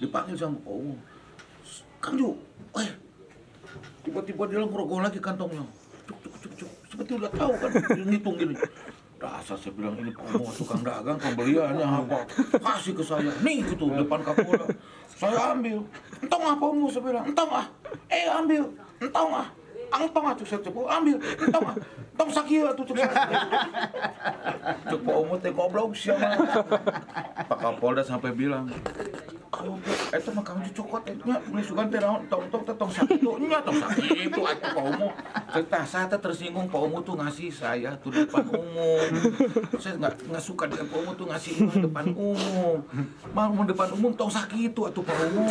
dipanggil sama Pak Umum. Kang Ju, tiba-tiba dia ngerogoh lagi kantongnya. Cuk. Seperti udah tahu kan, dia ngitung gini. Dasar saya bilang ini Pak Umum tukang dagang, pembeliannya apa? Kasih ke saya, nih gitu depan Kapolda. Saya ambil. Entong ah Pak Umum, saya bilang, entong ah. Ambil, entong ah. Angtong ah, cuk saya cepu, ambil, entong ah. Entong sakit tuh cuk saya. Cuk Pak Umum teh goblok siapa? Pak Kapolda sampai bilang, itu mah Kang Ju cokot nya belisugan teh naon tong sakit tuh nya tong sakit itu atuh Pak Umum. Saya tersinggung Pak Umum tuh ngasih saya tuh di depan umum. Saya enggak suka dengan Pak Umum tuh ngasih di depan umum. Mau depan umum tong sakit itu atuh Pak Umum.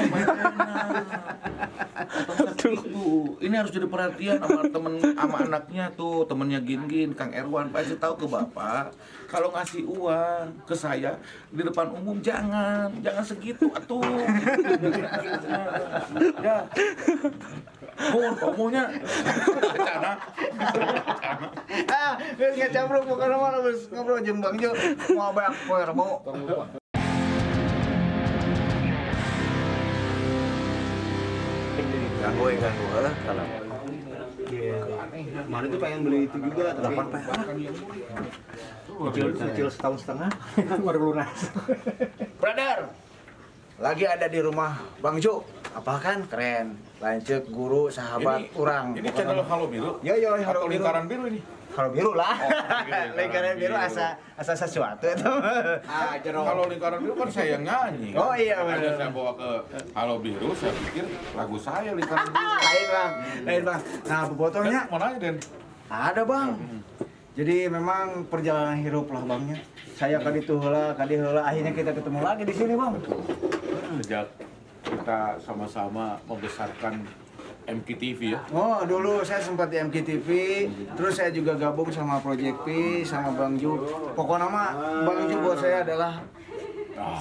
Tong sakit tuh. Ini harus jadi perhatian sama anaknya tuh, temennya Gin Kang Erwan pasti tahu ke Bapak. Kalau ngasih uang ke saya di depan umum jangan segitu atuh. Ya. Ngomongnya cana. Nggak cabruk bukan mana bos ngobrol jeung Bang Jo. Mau banyak poe rebo. Ganggu kalau mana tuh pengen beli itu juga tapi 8 kecil setahun setengah baru lunas. Brother, lagi ada di rumah Bang Jo, apa kan keren, lanjut guru sahabat orang. Ini channel Halo Biru. Yo Halo Lingkaran Biru ini. Halo Biru lah. Lingkaran Biru asa sesuatu itu. Kalau Lingkaran Biru kan saya yang nyanyi. Oh iya benar. Saya bawa ke Halo Biru, saya pikir lagu saya Lingkaran Biru. Lain bang. Nah bobotohnya. Mau nanya Den? Ada bang. Jadi memang perjalanan hirup lah bangnya. Saya kadi heula, akhirnya kita ketemu lagi di sini bang. Sejak kita sama-sama membesarkan MKTV ya. Oh dulu saya sempat di MKTV, terus saya juga gabung sama Project P, sama Bang Ju. Pokoknya mah Bang Ju buat saya adalah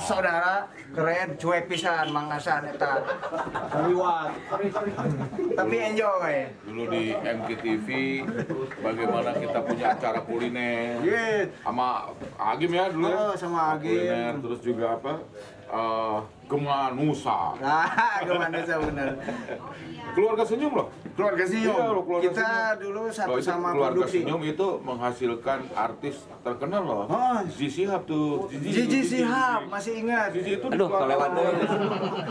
saudara keren, cuek pisan, Mang Nasan eta. Liwat. Tapi enjoy. Dulu di MKTV bagaimana kita punya acara kuliner. Sama Agim ya dulu. Oh, sama Agim. Kuliner terus juga apa? Gema Nusa. Gema Nusa bener. Keluarga Senyum loh. Keluarga Senyum. Iya, keluarga kita Senyum. Dulu sama keluarga produksi. Senyum itu menghasilkan artis terkenal loh. Zizi Shihab tuh. Zizi Shihab masih ingat. Zizi itu aduh kelewat deh.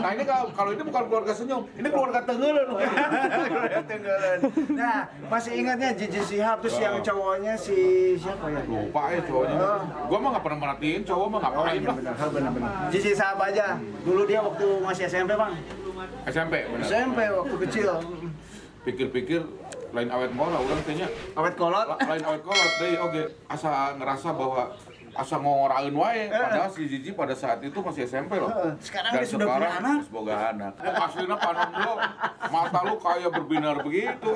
Nah ini kalau ini bukan keluarga Senyum, ini keluarga Tenggelen. Keluarga Tenggelen. Nah masih ingatnya Zizi Shihab terus yang cowoknya si siapa ya? Lupa ya cowoknya. Gua mah nggak pernah merhatiin cowok mah ngapain lah. Benar. Zizi Shihab aja. Dulu dia waktu masih SMP bang. SMP benar. SMP waktu kecil. Pikir-pikir lain awet mola urang teh nya. Awet kolot. Lain awet kolot deui oge asa ngerasa bahwa asa ngoraeun wae padahal si Zizi pada saat itu masih SMP loh. Sekarang dan dia sudah punya anak. Boga anak. Aslina panon lo mata lu kayak berbinar begitu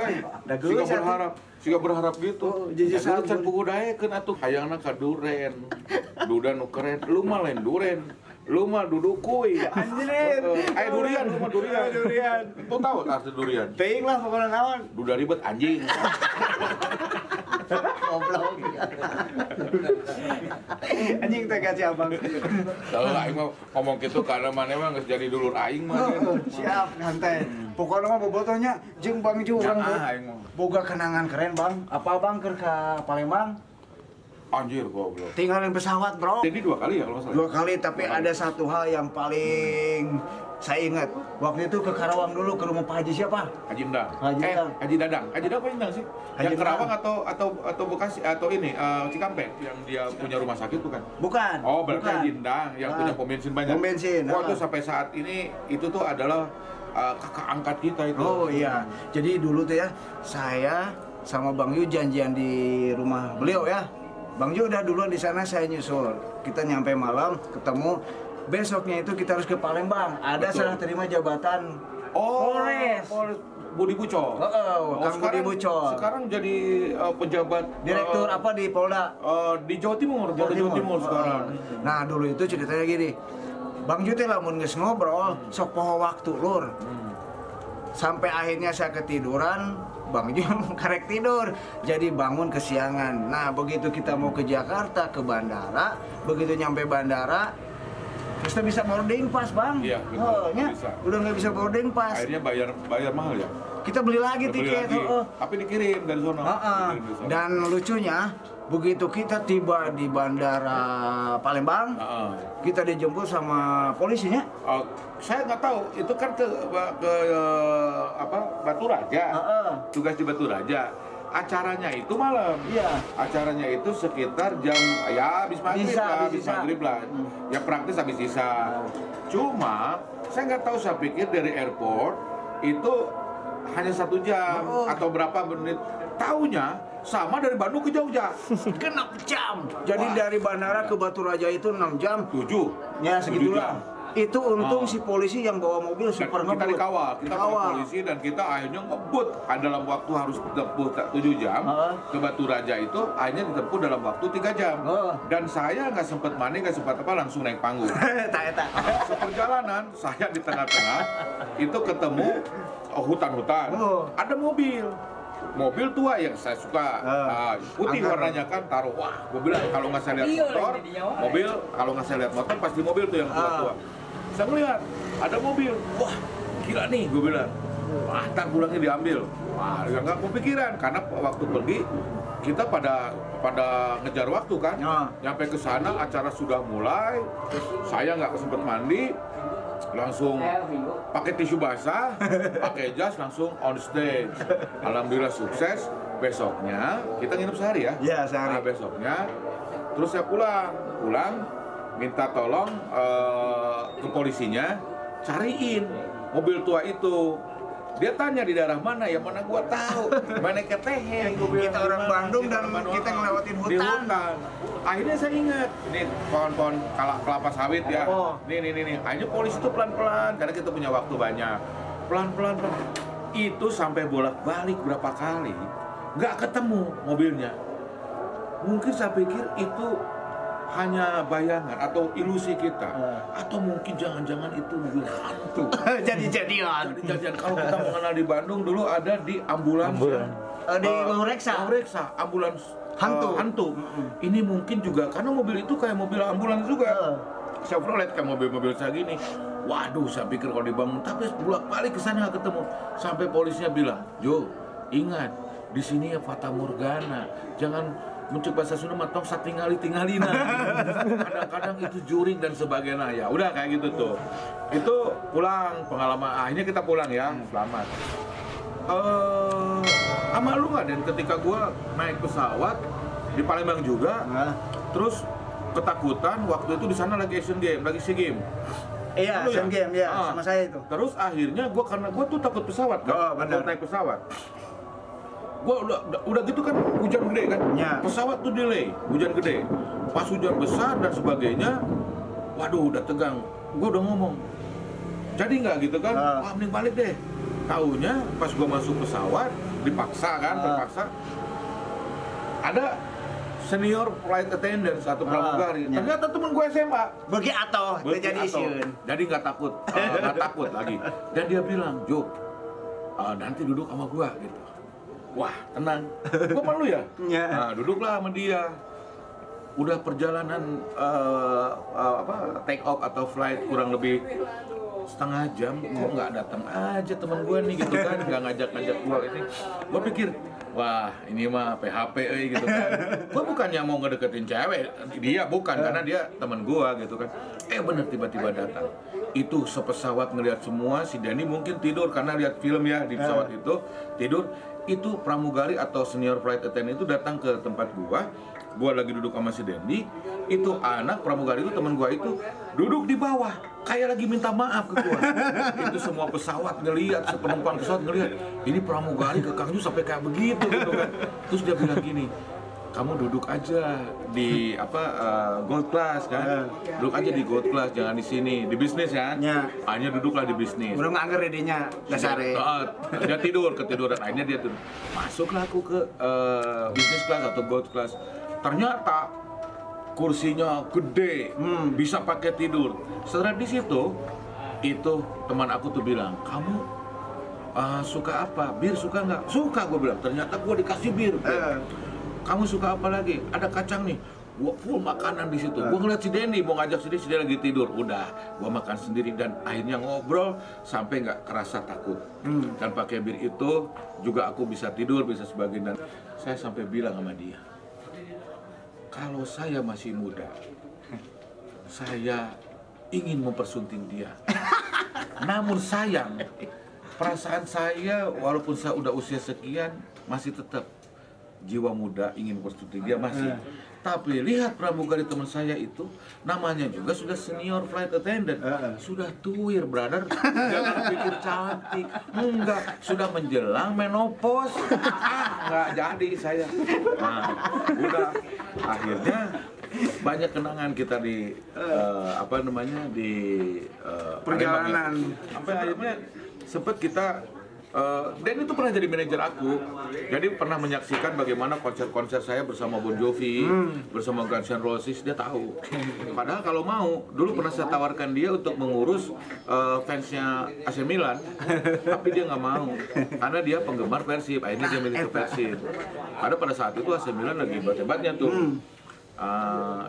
Siga berharap gitu. Zizi Shihab can pugu daekeun atuh hayangna ka duren. Duda nu keren, lu mah lain duren. Lu mah duduk kuy. Anjir. Durian, lu mah durian. Tuh tahu arti durian? Teing lah pokoknya naon. Duda ribet anjing. Goblok. Anjing teh kasih abang. Tahu aing mah ngomong gitu karena mana mah geus jadi dulur aing mah. Siap, santai. Pokoknya mah bobotohnya jeung Bang Ju urang boga kenangan keren, Bang. Apa Bang keur ka Palembang? Anjir goblok. Tinggalin pesawat, Bro. Jadi 2 kali ya kalau salah. 2 kali, tapi ada satu hal yang paling saya ingat. Waktu itu ke Karawang dulu ke rumah Pak Haji siapa? Haji Endang. Haji Endang. Haji Dadang. Haji Dadang apa Endang sih? Haji Yang Karawang Endang. atau Bekasi atau ini Cikampek yang dia punya rumah sakit bukan? Bukan. Oh, berarti bukan. Haji Endang yang punya pom bensin banyak. Pom bensin. Waktu sampai saat ini itu tuh adalah kakak angkat kita itu. Oh iya. Jadi dulu tuh ya, saya sama Bang Yu janjian di rumah beliau ya. Bang Yu udah duluan di sana, saya nyusul. Kita nyampe malam, ketemu. Besoknya itu kita harus ke Palembang. Ada serah terima jabatan Polres. Budi Bucol. Kang Budi Bucol. Sekarang jadi pejabat Direktur apa di Polda? Di Jawa Timur, Polda Jawa Timur sekarang. Nah, dulu itu ceritanya gini. Bang Yu teh lamun geus ngobrol, sok poho waktu lur. Sampai akhirnya saya ketiduran, Bang Ju karek tidur, jadi bangun kesiangan. Nah begitu kita mau ke Jakarta, ke bandara, begitu nyampe bandara, Terus bisa boarding pass bang. Iya, betul. Oh, nya Bisa. udah nggak bisa boarding pass. Akhirnya bayar mahal ya. Kita beli lagi Beli tiket. lagi. Oh. Tapi dikirim dari sono. Dikirim dari sono. Dan lucunya begitu kita tiba di bandara Palembang, kita dijemput sama polisinya. Oh, saya nggak tahu itu kan ke apa Batu Raja. Tugas di Batu Raja. Acaranya itu malam. Iya. Acaranya itu sekitar jam ya habis maghrib Sisa, lah, habis habis sisa. maghrib lah. Ya praktis habis sisa. Cuma saya nggak tahu, saya pikir dari airport itu hanya 1 jam atau berapa menit. Taunya sama dari Bandung ke Jogja. Genap jam. Jadi Wah. dari bandara ke Batu Raja itu 6 jam. 7. Ya 7 segitulah. jam. Itu untung si polisi yang bawa mobil Dan super kita ngebut. dikawal, kita kawal polisi dan kita akhirnya ngebut dalam waktu harus ditempuh 7 jam ke Batu Raja itu akhirnya ditempuh dalam waktu 3 jam. Dan saya nggak sempat mandi, nggak sempat apa, langsung naik panggung. Tak. Seperjalanan saya di tengah-tengah itu ketemu hutan-hutan, ada mobil tua yang saya suka, putih warnanya kan, taruh, wah, gue bilang kalau nggak saya lihat motor, mobil, kalau nggak saya lihat motor pasti mobil tuh yang tua-tua. Saya melihat ada mobil, wah, gila nih, gue bilang, wah, ntar pulangnya diambil. Wah, nggak kepikiran karena waktu pergi kita pada ngejar waktu kan, nyampe ke sana acara sudah mulai, saya nggak sempet mandi. Langsung pakai tisu basah, pakai jas, langsung on stage. Alhamdulillah sukses. Besoknya kita nginep sehari ya. Iya, sehari. Nah, besoknya terus saya pulang minta tolong ke polisinya cariin mobil tua itu. Dia tanya di daerah mana, ya mana gua tahu. Mana keteheng, gua bilang. Kita orang Bandung dan kita ngelewatin Di hutan. hutan. Akhirnya saya ingat, nih pohon-pohon kelapa sawit ya. Nih. Akhirnya polisi itu pelan-pelan, karena kita punya waktu banyak. Pelan-pelan. Itu sampai bolak-balik berapa kali, nggak ketemu mobilnya. Mungkin saya pikir itu hanya bayangan atau ilusi kita, atau mungkin jangan-jangan itu mobil hantu. Jadi-jadian. Jadi kalau kita mengenal di Bandung dulu ada di ambulans. Di Lureksa. Ambulans Hantu. Ini mungkin juga karena mobil itu kayak mobil ambulans juga. Chevrolet kayak mobil-mobil saya gini. Waduh, saya pikir kalau dibangun, tapi bolak-balik ke sana nggak ketemu. Sampai polisinya bilang, "Jo, ingat di sini ya fata morgana. Jangan mencoba bahasa Sunda matong satingali-tingalina." Kadang-kadang itu jurik dan sebagainya. Ya udah kayak gitu tuh. Itu pulang pengalaman. Akhirnya kita pulang ya, selamat. Sama lu nggak, Dan, ketika gua naik pesawat di Palembang juga, terus ketakutan waktu itu di sana lagi Asian Game, lagi SEA Game. Iya, Asian Game ya, sama saya itu. Terus akhirnya karena gua tuh takut pesawat kan, benar. takut naik pesawat. Gua udah gitu kan hujan gede kan, pesawat tuh delay, hujan gede. Pas hujan besar dan sebagainya, waduh udah tegang. Gua udah ngomong, jadi nggak gitu kan, wah mending balik deh. Taunya pas gua masuk pesawat, dipaksa kan, terpaksa. Ada senior flight attendant atau pramugari. Ternyata temen gue SMA. Bagi atau jadi isun. Jadi nggak takut, nggak takut lagi. Dan dia bilang, "Jo, nanti duduk sama gua," gitu. Wah, tenang. Gua malu ya. Nah, duduklah sama dia. Udah perjalanan take off atau flight kurang lebih setengah jam, kok nggak datang aja teman gue nih gitu kan, nggak ngajak gue ini. Gue pikir, wah ini mah PHP gitu kan. Gue bukannya mau ngedeketin cewek, dia bukan, karena dia teman gue gitu kan. Bener tiba-tiba datang. Itu sepesawat ngelihat semua, si Denny mungkin tidur karena lihat film ya di pesawat itu, tidur. Itu pramugari atau senior flight attendant itu datang ke tempat gua lagi duduk sama si Denny. Itu anak pramugari itu, teman gua itu duduk di bawah kayak lagi minta maaf ke gua. Itu semua pesawat ngelihat, penumpang pesawat ngelihat, ini pramugari ke Kang Ju sampai kayak begitu gitu kan. Terus dia bilang gini, "Kamu duduk aja di gold class kan, duduk aja di gold class, jangan di sini, di bisnis kan." Hanya duduklah di bisnis. Udah ngangger idenya dasare. Dia ketiduran. Akhirnya dia tuh masuklah aku ke bisnis class atau gold class. Ternyata kursinya gede, bisa pakai tidur. Setelah di situ, itu teman aku tuh bilang, "Kamu suka apa? Bir suka nggak?" "Suka," gue bilang. Ternyata gue dikasih bir. "Kamu suka apa lagi?" "Ada kacang nih." Gua full makanan di situ. Gua ngeliat si Denny mau ngajak si Denny lagi tidur. Udah, gua makan sendiri dan akhirnya ngobrol sampai nggak kerasa takut. Dan pakai bir itu juga aku bisa tidur, bisa sebagian. Dan saya sampai bilang sama dia, kalau saya masih muda, saya ingin mempersunting dia. Namun sayang, perasaan saya walaupun saya udah usia sekian masih tetap jiwa muda ingin mempersunting dia masih. Tapi lihat pramugari teman saya itu, namanya juga sudah senior flight attendant, sudah tuir, brother. Jangan pikir cantik, enggak, sudah menjelang menopause. Enggak jadi saya. Nah, udah akhirnya banyak kenangan kita di di perjalanan. Sampai akhirnya sempat kita Dan itu pernah jadi manajer aku, jadi pernah menyaksikan bagaimana konser-konser saya bersama Bon Jovi, bersama Guns N' Roses, dia tahu. Padahal kalau mau, dulu pernah saya tawarkan dia untuk mengurus fansnya AC Milan, tapi dia nggak mau, karena dia penggemar Persib, akhirnya dia milih ke Persib. Ada pada saat itu AC Milan lagi hebat-hebatnya tuh.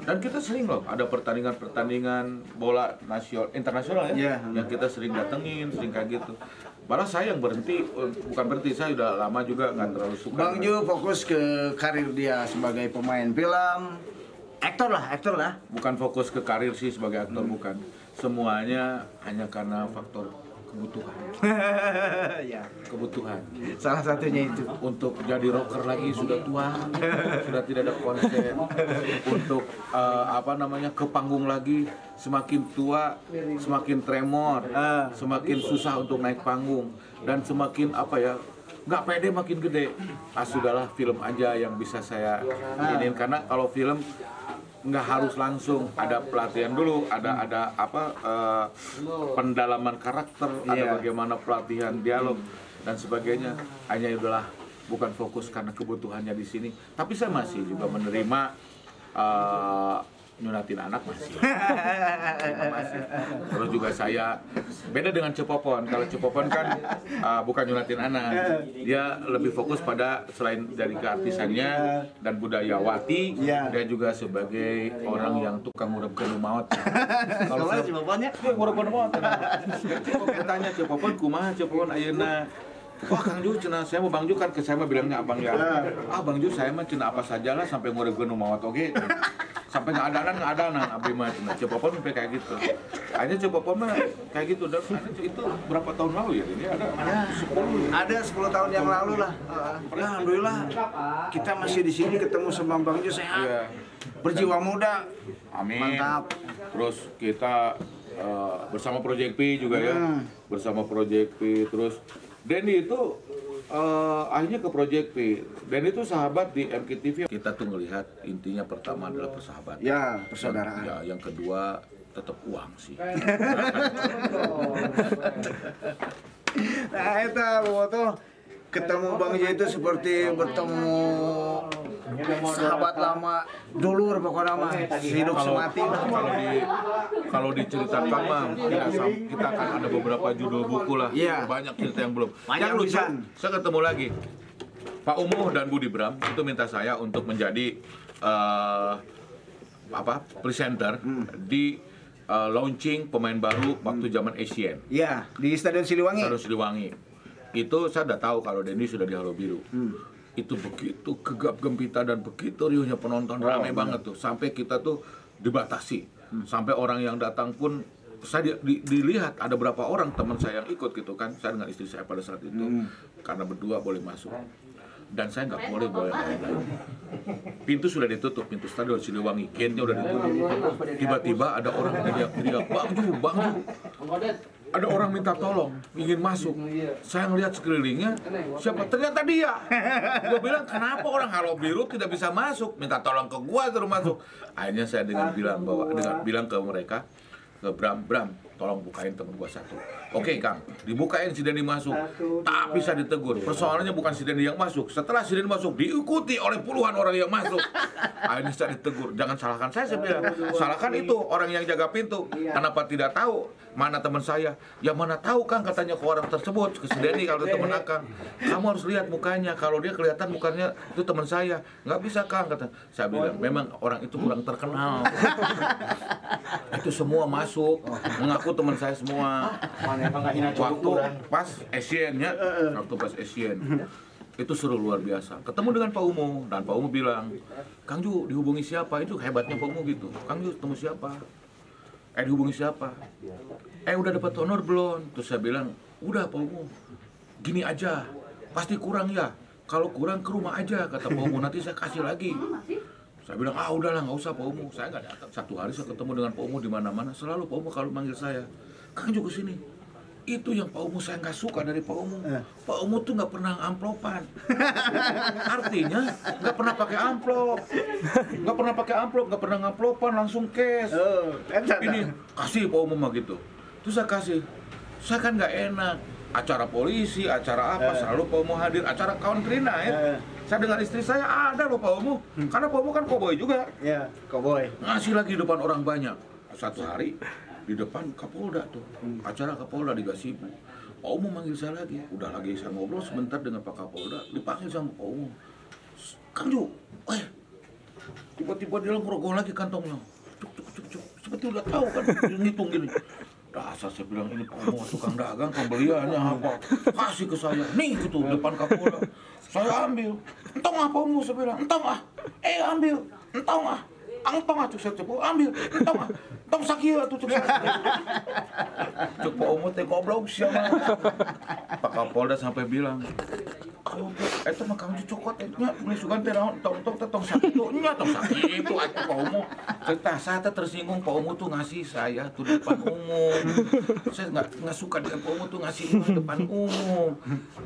Dan kita sering loh ada pertandingan bola internasional ya, yang kita sering datengin, sering kayak gitu. Malah saya yang berhenti, bukan berhenti, saya udah lama juga nggak terlalu suka. Bang Ju fokus ke karir dia sebagai pemain film, aktor lah. Bukan fokus ke karir sih sebagai aktor, bukan. Semuanya hanya karena faktor kebutuhan. Ya. Kebutuhan. Salah satunya itu. Untuk jadi rocker lagi sudah tua, sudah tidak ada konsep. Untuk ke panggung lagi semakin tua, semakin tremor, semakin susah untuk naik panggung dan semakin nggak pede makin gede. Sudahlah film aja yang bisa saya iniin, karena kalau film nggak harus langsung, ada pelatihan dulu, ada pendalaman karakter, ada bagaimana pelatihan dialog dan sebagainya. Hanya udahlah, bukan fokus karena kebutuhannya di sini. Tapi saya masih juga menerima nyunatin anak masih. Terus juga saya beda dengan Cepopon. Kalau Cepopon kan bukan nyunatin anak, dia lebih fokus pada selain dari keartisannya dan budayawati, dia juga sebagai orang yang tukang ngurep-ngurep maut. Kalau Cepoponnya ngurep-ngurep maut. Tanya Cepopon kumaha Cepopon ayeuna. Wah Kang Ju, cenah saya mau Bang Ju kan ke saya mah bilangnya abang ya. Bang Ju saya mah cenah apa sajalah sampai ngurep-ngurep maut oge. Sampai nggak ada abdi mah cenah. Cepopon sampai kayak gitu. Akhirnya Cepopon mah kayak gitu, dan itu berapa tahun lalu ya? Ini ada 10. Ada 10 tahun yang lalu lah. Ya, alhamdulillah kita masih di sini ketemu sama Bang Ju sehat. Iya. Berjiwa muda. Amin. Mantap. Terus kita bersama Project P juga ya. Bersama Project P, terus Denny itu akhirnya ke Project P. Denny itu sahabat di MKTV. Kita tuh ngelihat intinya pertama adalah persahabatan. Ya, persaudaraan. Ya, yang kedua tetap uang sih. Nah, itu tuh ketemu Bang Ju itu seperti bertemu sahabat lama dulur pokoknya mah, hidup semati. Kalau diceritakan mah kita akan ada beberapa judul buku lah. Banyak cerita yang belum. Banyak yang lucu, lukisan. saya ketemu lagi Pak Umuh dan Budi Bram itu minta saya untuk menjadi presenter di launching pemain baru waktu zaman Asian. Iya, di Stadion Siliwangi. Stadion Siliwangi. Itu saya udah tahu kalau Denny sudah di Halo Biru. Itu begitu gegap gempita dan begitu riuhnya penonton, ramai banget tuh, sampai kita tuh dibatasi. Sampai orang yang datang pun saya dilihat ada berapa orang teman saya yang ikut gitu kan, saya dengan istri saya pada saat itu, karena berdua boleh masuk dan saya nggak boleh bawa yang lain-lain. Pintu sudah ditutup, pintu Stadion Siliwangi, gate-nya udah ditutup. Tiba-tiba ada orang teriak-teriak, Bang Ju. Ada orang minta tolong, ingin masuk. Saya ngelihat sekelilingnya, siapa? Ternyata dia. Gue bilang, kenapa orang Halo Biru tidak bisa masuk? Minta tolong ke gua suruh masuk. Akhirnya saya dengan bilang ke mereka, ke Bram, tolong bukain temen gua satu. Oke Kang, dibukain si Denny masuk. Tak bisa ditegur. Persoalannya bukan si Denny yang masuk. Setelah si Denny masuk, diikuti oleh puluhan orang yang masuk. Akhirnya saya ditegur. Jangan salahkan saya bilang. Salahkan itu orang yang jaga pintu. Kenapa tidak tahu? mana teman saya? Ya mana tahu Kang, katanya ke orang tersebut, ke si Denny kalau teman Akang. Kamu harus lihat mukanya, kalau dia kelihatan mukanya itu teman saya. Nggak bisa Kang, kata. Saya bilang, memang orang itu kurang terkenal. Itu semua masuk, mengaku teman saya semua. Waktu pas Asian-nya, waktu pas Asian. Itu seru luar biasa. Ketemu dengan Pak Umu, dan Pak Umu bilang, Kang Ju dihubungi siapa? Itu hebatnya Pak Umu gitu. Kang Ju ketemu siapa? Dihubungi siapa? Udah dapat honor belum? Terus saya bilang, udah Pak Umu, gini aja, pasti kurang ya. Kalau kurang ke rumah aja, kata Pak Umu, nanti saya kasih lagi. Saya bilang, udahlah nggak usah Pak Umu, saya nggak datang. Satu hari saya ketemu dengan Pak Umu di mana-mana, selalu Pak Umu kalau manggil saya, Kang Ju kesini. Itu yang Pak Umu saya nggak suka dari Pak Umu. Pak Umu tuh nggak pernah amplopan. Artinya nggak pernah pakai amplop, nggak pernah ngamplopan, langsung cash. Ini kasih Pak Umu mah gitu. Terus saya kasih. Saya kan nggak enak. Acara polisi, acara apa, selalu Pak Umu hadir. Acara country night. Saya dengan istri saya ada loh Pak Umu. Karena Pak Umu kan koboi juga. Iya, koboi. Ngasih lagi depan orang banyak. Satu hari di depan Kapolda tuh, acara Kapolda di Gasibu. Pak Umu manggil saya lagi, udah lagi saya ngobrol sebentar dengan Pak Kapolda, dipanggil sama Pak Umu. Kang Ju, tiba-tiba dia ngerogoh lagi kantongnya. Cuk, seperti udah tahu kan, dia ngitung gini. Dasar saya bilang, ini Pak Umu tukang dagang, pembeliannya apa? Kasih ke saya, nih gitu, depan Kapolda. Saya ambil, entong Pak Umu, saya bilang, entong ambil, entong cuk saya cepu, ambil, entong sakit tuh cuk Pak Umu teh goblok siapa. Pak Kapolda sampai bilang, itu mah Kang Ju cokot nya tulisukan teh naon tong sakit nya tong sakit itu atuh Pak Umu. Saya tersinggung Pak Umu tuh ngasih saya tuh di depan umum. Saya nggak suka dengan Pak Umu tuh ngasih uang depan umum.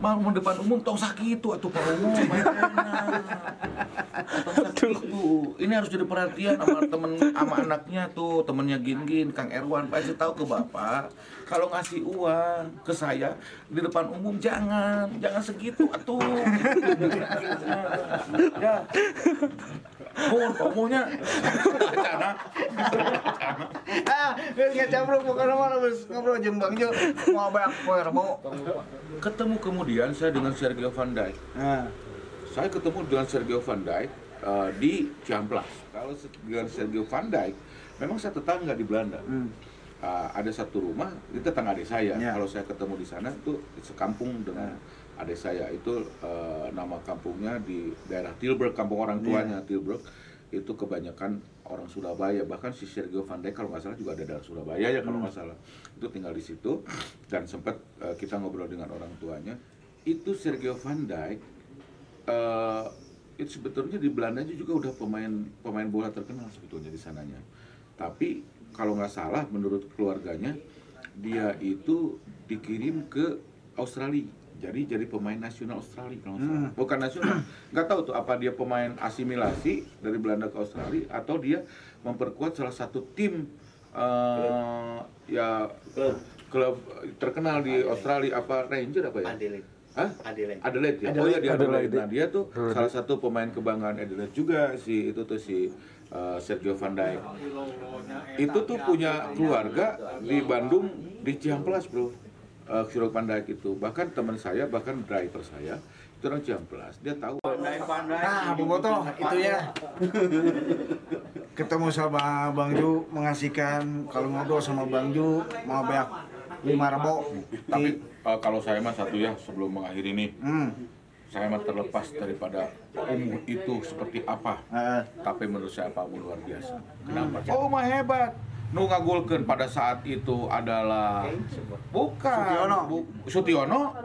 Mau depan umum tong sakit itu atuh Pak Umu. Tong sakit itu. Ini harus jadi perhatian sama anaknya tuh, temennya Gin Kang Erwan, pasti tahu ke Bapak. Kalau ngasih uang ke saya di depan umum jangan segitu atuh. Ya. Ngomongnya cana. Nggak cabruk bukan mana ngobrol jeung Bang Jo. Mau banyak poe rebo. Ketemu kemudian saya dengan Sergio Van Dijk. Saya ketemu dengan Sergio Van Dijk di Ciamplas. Kalau dengan Sergio Van Dijk, memang saya tetangga di Belanda. Ada satu rumah itu tetangga adik saya. Kalau saya ketemu di sana itu sekampung dengan adik saya. Itu nama kampungnya di daerah Tilburg, kampung orang tuanya Tilburg. Itu kebanyakan orang Surabaya. Bahkan si Sergio Van Dijk kalau nggak salah juga ada dari Surabaya ya kalau nggak salah. Itu tinggal di situ dan sempat kita ngobrol dengan orang tuanya. Itu Sergio Van Dijk itu sebetulnya di Belanda juga udah pemain bola terkenal sebetulnya di sananya. Tapi kalau nggak salah menurut keluarganya dia itu dikirim ke Australia. Jadi pemain nasional Australia kalau nggak salah. Bukan nasional. Nggak tahu tuh apa dia pemain asimilasi dari Belanda ke Australia atau dia memperkuat salah satu tim klub terkenal di Australia, apa Ranger apa ya? Adelaide ya. Oh iya di Adelaide. Nah, dia tuh salah satu pemain kebanggaan Adelaide juga si Sergio Van Dijk. Itu tuh punya keluarga di Bandung di Ciamplas, Bro. Sergio Van Dijk itu. Bahkan teman saya, bahkan driver saya itu orang Ciamplas. Dia tahu. Bobotoh itu ya. Ketemu sama Bang Ju mengasihkan, kalau ngobrol sama Bang Ju mau banyak 5.000. Tapi kalau saya mah satu ya sebelum mengakhiri ini, saya mah terlepas daripada umur itu seperti apa. Tapi menurut saya Pak Umu luar biasa. Kenapa? Oh mah hebat. Nu ngagulkeun pada saat itu adalah bukan Sutiono.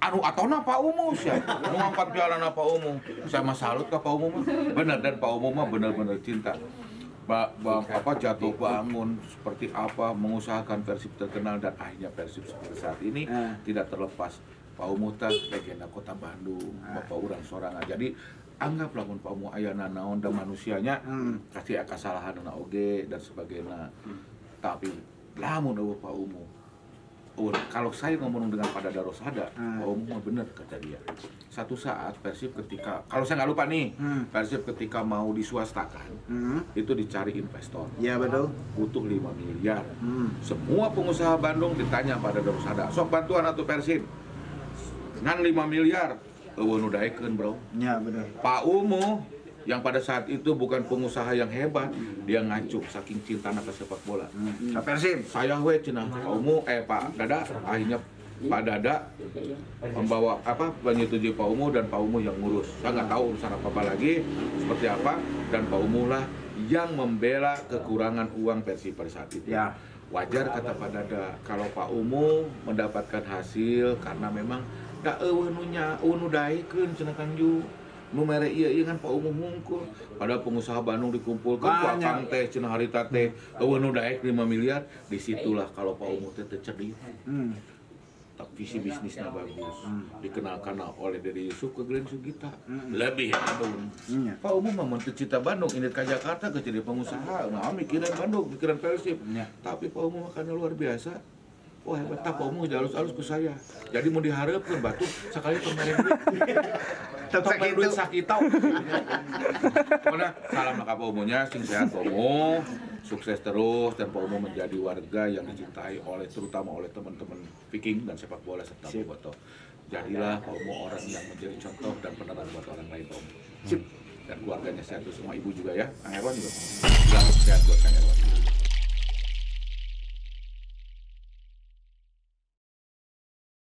Anu atona Pak Umu sih. Nu ngangkat pialana Pak Umu. Saya mah salut ke Pak Umu mah. Bener, dan Pak Umu mah bener-bener cinta. Jatuh bangun seperti apa, mengusahakan Persib terkenal dan akhirnya Persib seperti saat ini tidak terlepas. Pak Umu teh legenda Kota Bandung, Bapak urang sorangan. Jadi anggaplah mun Pak Umu aya naon dan manusianya kasih kesalahan oge dan sebagainya. Tapi lamun Pak Umu kalau saya ngomong dengan Pak Dada Rosada, Pak Umu mah bener kata dia. Satu saat Persib ketika, kalau saya nggak lupa nih, Persib ketika mau diswastakan, itu dicari investor. Iya betul. Butuh 5 miliar. Semua pengusaha Bandung ditanya Pak Dada Rosada, sok bantuan atau Persib. Ngan 5 miliar, eueun daekeun bro. Iya betul. Pak Umu yang pada saat itu bukan pengusaha yang hebat, dia ngacuh saking cinta ke sepak bola. Persib. Saya we cenah Pak Umu, Pak Dada, akhirnya Pak Dada membawa menyetujui Pak Umu dan Pak Umu yang ngurus. Saya nggak tahu urusan apa lagi, seperti apa, dan Pak Umu lah yang membela kekurangan uang Persib pada saat itu. Ya. Wajar kata Pak Dada, kalau Pak Umu mendapatkan hasil karena memang da eueuh nu daekeun cenah Kang Ju. Nu mere ieu kan Pak Umu hungkul. Padahal pengusaha Bandung dikumpulkan ku akang teh cenah harita teh eueuh nu daek 5 miliar, disitulah kalau Pak Umu teh cerdik. Tapi visi bisnisnya bagus. Dikenalkan oleh Dedi Yusuf ke Glenn Sugita. Lebih Bandung. Pak Umu mah mun cita Bandung ini ke Jakarta ke jadi pengusaha, nah mikiran Bandung, mikiran Persib. Tapi Pak Umu makanya luar biasa. Wah hebat, Pak Umu halus-halus ke saya. Jadi mau diharapkan batu sekali pemain duit. Pemain duit sakitau. Mana salam Pak Umunya, sing sehat Pak Umu, sukses terus dan Pak Umu menjadi warga yang dicintai terutama oleh teman-teman Viking dan sepak bola serta bobotoh. Jadilah Pak Umu orang yang menjadi contoh dan penerang buat orang lain Pak Umu. Dan keluarganya sehat terus, semua ibu juga ya. Kang Erwan juga. Sehat buat Kang Erwan.